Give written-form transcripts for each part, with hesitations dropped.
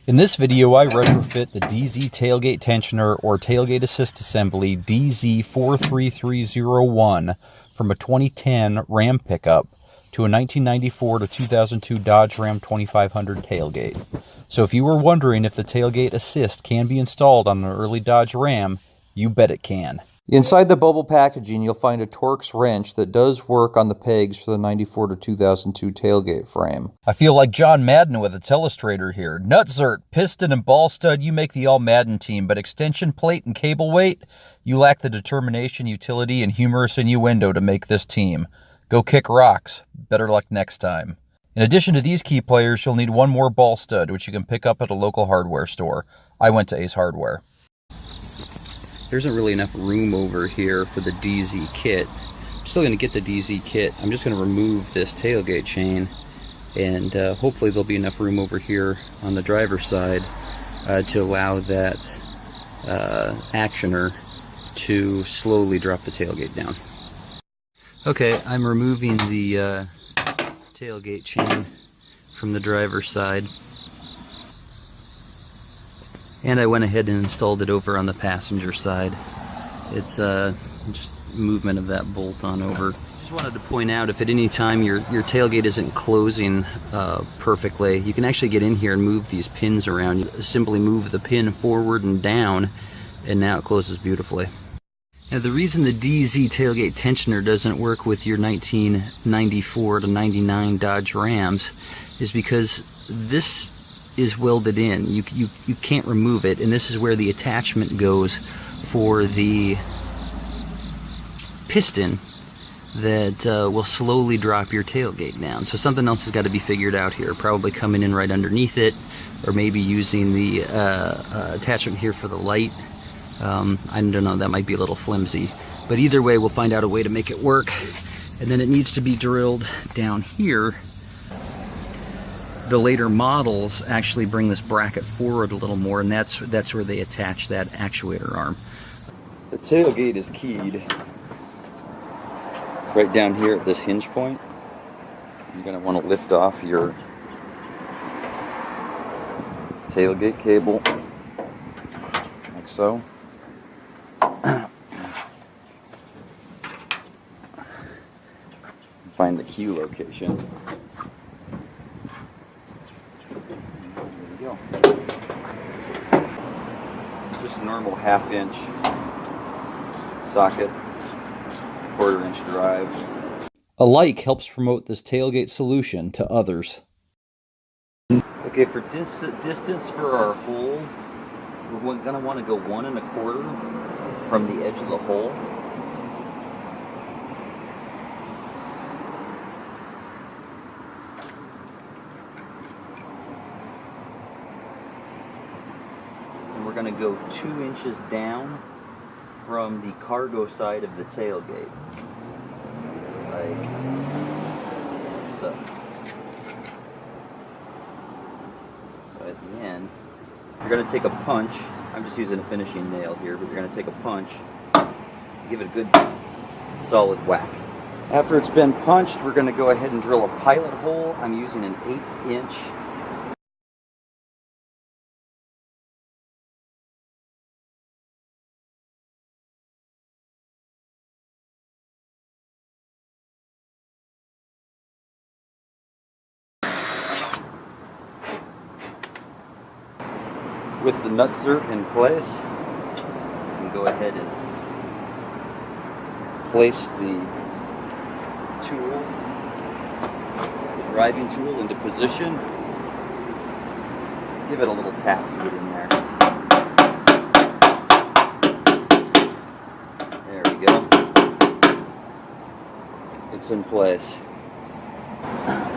In this video, I retrofit the DeeZee Tailgate Tensioner or Tailgate Assist Assembly DeeZee43301 from a 2010 Ram pickup to a 1994 to 2002 Dodge Ram 2500 tailgate. So if you were wondering if the Tailgate Assist can be installed on an early Dodge Ram, you bet it can. Inside the bubble packaging, you'll find a Torx wrench that does work on the pegs for the 94 to 2002 tailgate frame. I feel like John Madden with a telestrator here. Nutzert, piston, and ball stud, you make the all-Madden team, but extension plate and cable weight, you lack the determination, utility, and humorous innuendo to make this team. Go kick rocks. Better luck next time. In addition to these key players, you'll need one more ball stud, which you can pick up at a local hardware store. I went to Ace Hardware. There isn't really enough room over here for the DeeZee kit. I'm still going to get the DeeZee kit. I'm just going to remove this tailgate chain, and hopefully there'll be enough room over here on the driver's side to allow that actioner to slowly drop the tailgate down. Okay, I'm removing the tailgate chain from the driver's side. And I went ahead and installed it over on the passenger side. It's just movement of that bolt on over. Just wanted to point out, if at any time your tailgate isn't closing perfectly, you can actually get in here and move these pins around. You simply move the pin forward and down, and now it closes beautifully. Now, the reason the DeeZee tailgate tensioner doesn't work with your 1994 to 99 Dodge Rams is because this is welded in. You can't remove it, and this is where the attachment goes for the piston that will slowly drop your tailgate down. So something else has got to be figured out here, probably coming in right underneath it, or maybe using the attachment here for the light. I don't know, that might be a little flimsy, but either way we'll find out a way to make it work. And then it needs to be drilled down here. The later models actually bring this bracket forward a little more, and that's where they attach that actuator arm. The tailgate is keyed right down here at this hinge point. You're going to want to lift off your tailgate cable like so. Find the key location. Just a normal 1/2 inch socket, 1/4 inch drive. A like helps promote this tailgate solution to others. Okay, for distance for our hole, we're going to want to go 1 1/4 from the edge of the hole. We're going to go 2 inches down from the cargo side of the tailgate, like so. So at the end, you're going to take a punch. I'm just using a finishing nail here, but you're going to take a punch, give it a good solid whack. After it's been punched, we're going to go ahead and drill a pilot hole. I'm using an 1/8 inch with the nutsert in place. You can go ahead and place the tool, the driving tool, into position. Give it a little tap to get in there. There we go. It's in place.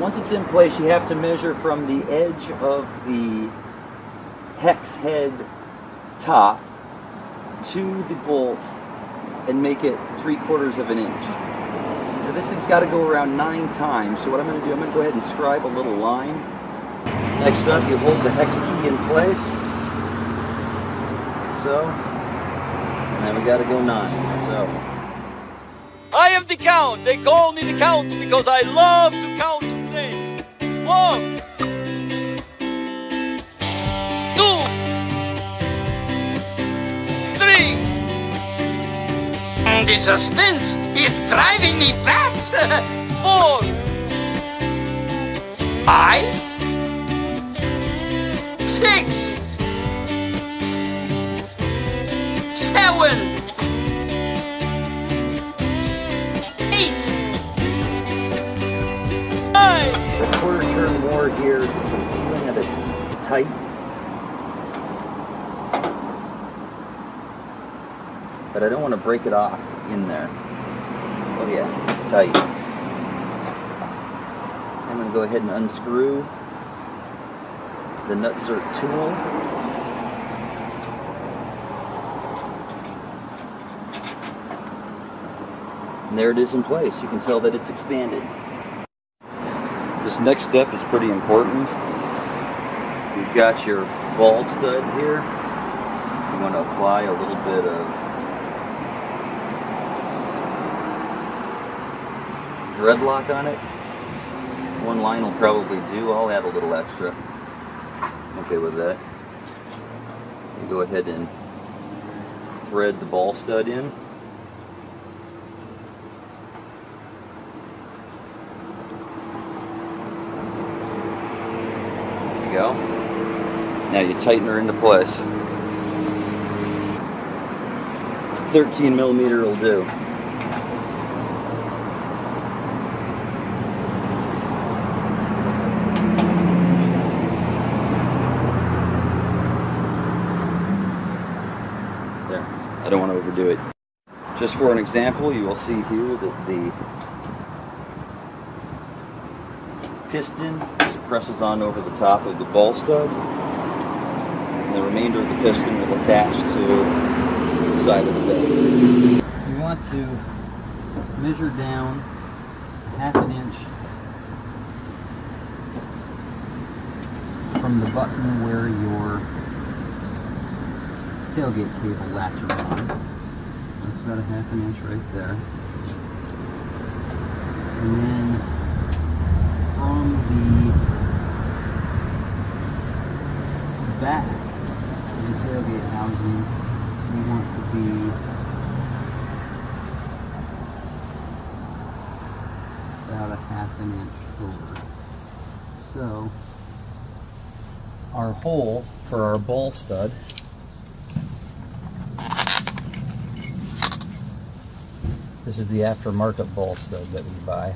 Once it's in place, you have to measure from the edge of the hex head top to the bolt and make it 3/4 of an inch. Now this thing's got to go around 9 times, so what I'm going to do, I'm going to go ahead and scribe a little line. Next up, you hold the hex key in place, so, and then we got to go 9, so. I am the Count. They call me the Count because I love to count things. Whoa! The suspense is driving me bats. 4, 5, 6, 7, 8. 9. The quarter turn more here, the feeling that it's tight. But I don't want to break it off in there. Oh yeah, it's tight. I'm going to go ahead and unscrew the nutsert tool. And there it is in place. You can tell that it's expanded. This next step is pretty important. You've got your ball stud here. You want to apply a little bit of thread lock on it. One line will probably do. I'll add a little extra. Okay with that. You go ahead and thread the ball stud in. There you go. Now you tighten her into place. 13 millimeter will do. I don't want to overdo it. Just for an example, you will see here that the piston just presses on over the top of the ball stud, and the remainder of the piston will attach to the side of the bed. You want to measure down 1/2 inch from the button where your tailgate cable latches on. That's about 1/2 inch right there. And then from the back of the tailgate housing, we want to be about 1/2 inch over. So our hole for our ball stud this is the aftermarket ball stud that we buy.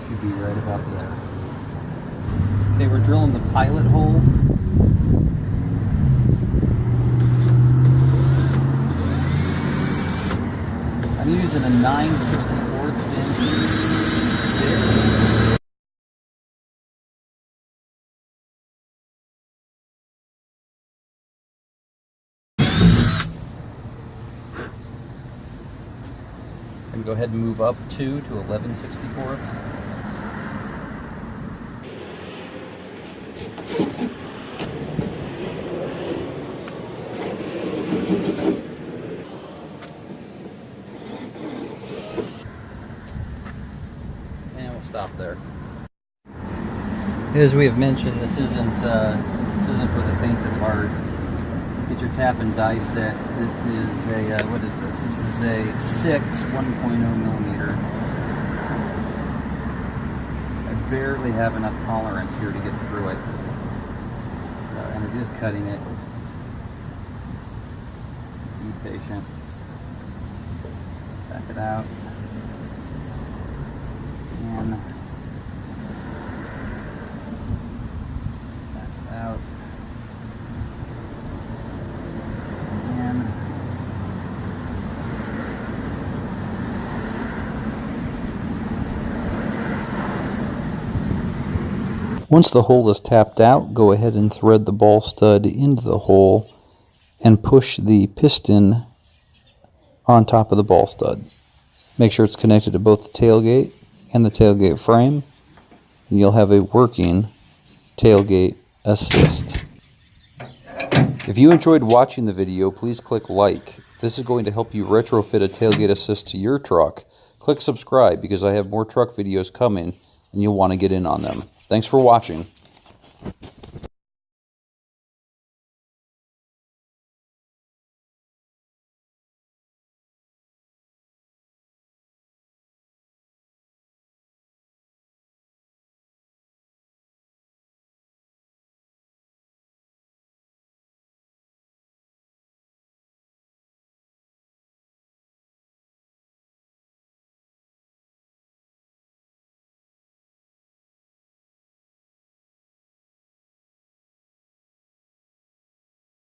Should be right about there. Okay, we're drilling the pilot hole. I'm using a 9/64 inch. And go ahead and move up 2 to 11/64. And we'll stop there. As we have mentioned, this isn't for the faint of heart. Get your tap and die set. This is a, what is this? This is a 6 1.0 millimeter. I barely have enough tolerance here to get through it. And it is cutting it. Be patient. Back it out. And back it out. Once the hole is tapped out, go ahead and thread the ball stud into the hole and push the piston on top of the ball stud. Make sure it's connected to both the tailgate and the tailgate frame, and you'll have a working tailgate assist. If you enjoyed watching the video, please click like. This is going to help you retrofit a tailgate assist to your truck. Click subscribe because I have more truck videos coming and you'll want to get in on them. Thanks for watching.